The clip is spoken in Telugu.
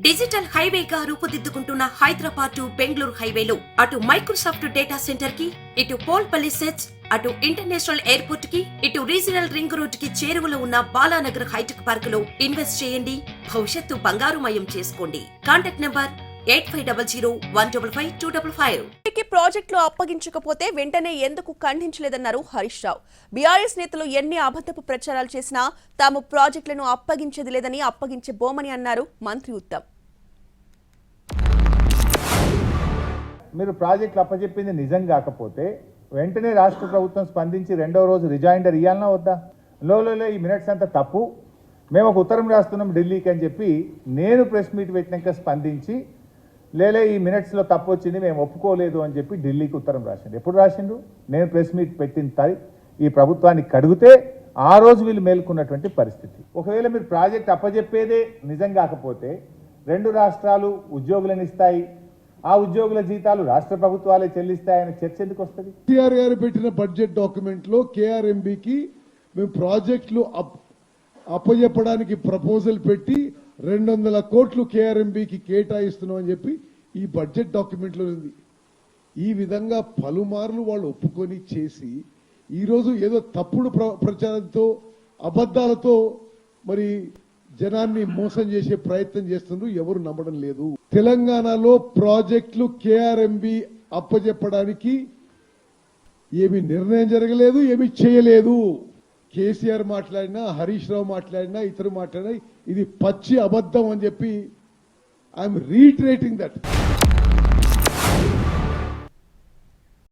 డిజిటల్ హైవేగా రూపుదిద్దుకుంటున్న హైదరాబాద్ టు బెంగళూరు హైవేలో అటు మైక్రోసాఫ్ట్ డేటా సెంటర్ కి, ఇటు పోల్పల్లి సెట్స్, అటు ఇంటర్నేషనల్ ఎయిర్పోర్ట్ కి, ఇటు రీజనల్ రింగ్ రోడ్ కి చేరువలో ఉన్న బాలానగర్ హైటెక్ పార్క్ లో ఇన్వెస్ట్ చేయండి. భవిష్యత్తు బంగారుమయం చేసుకోండి. Contact number 8500155255. ప్రాజెక్టులు అప్పగించకపోతే వెంటనే ఎందుకు ఖండించలేదన్నారు హరీష్ రావు. బీఆర్ఎస్ నేతలు ఎన్ని అబద్ధపు ప్రచారాలు చేసినా తాము ప్రాజెక్టులను అప్పగించేది లేదని, అప్పగించే బోమని అన్నారు మంత్రి ఉత్తమ్. మీరు ప్రాజెక్టులు అప్పచెప్పింది నిజం కాకపోతే వెంటనే రాష్ట్ర ప్రభుత్వం స్పందించి రెండో రోజు రిజైండర్ ఇవ్వాలన్నా వద్దా? లోలో ఈ మినిట్స్ అంతా తప్పు, మేము ఒక ఉత్తరం రాస్తున్నాం ఢిల్లీకి అని చెప్పి నేను ప్రెస్ మీట్ పెట్టినాక స్పందించి లేలే ఈ మినిట్స్లో తప్పు వచ్చింది మేము ఒప్పుకోలేదు అని చెప్పి ఢిల్లీకి ఉత్తరం రాసిండు. ఎప్పుడు రాసిండు? నేను ప్రెస్ మీట్ పెట్టిన ఈ ప్రభుత్వాన్ని కడిగితే ఆ రోజు వీళ్ళు మేల్కొన్నటువంటి పరిస్థితి. ఒకవేళ మీరు ప్రాజెక్ట్ అప్పజెప్పేదే నిజం కాకపోతే రెండు రాష్ట్రాలు ఉద్యోగులను ఇస్తాయి, ఆ ఉద్యోగుల జీతాలు రాష్ట్ర ప్రభుత్వాలే చెల్లిస్తాయని చర్చ ఎందుకు వస్తుంది? కేసీఆర్ గారు పెట్టిన బడ్జెట్ డాక్యుమెంట్ లో కేఆర్ఎంబికి మేము ప్రాజెక్టులు అప్పజెప్పడానికి ప్రపోజల్ పెట్టి 200 కోట్లు కేఆర్ఎంబికి కేటాయిస్తున్నాం అని చెప్పి ఈ బడ్జెట్ డాక్యుమెంట్ లో ఉంది. ఈ విధంగా పలుమార్లు వాళ్ళు ఒప్పుకొని చేసి ఈరోజు ఏదో తప్పుడు ప్రచారంతో అబద్ధాలతో మరి జనాన్ని మోసం చేసే ప్రయత్నం చేస్తున్నారు. ఎవరు నమ్మడం లేదు. తెలంగాణలో ప్రాజెక్టులు కేఆర్ఎంబి అప్పజెప్పడానికి ఏమి నిర్ణయం జరగలేదు, ఏమి చేయలేదు. కేసీఆర్ మాట్లాడినా, హరీష్ రావు మాట్లాడినా, ఇతరు మాట్లాడినా ఇది పచ్చి అబద్ధం అని చెప్పి ఐఎమ్ రీట్రేటింగ్ దట్.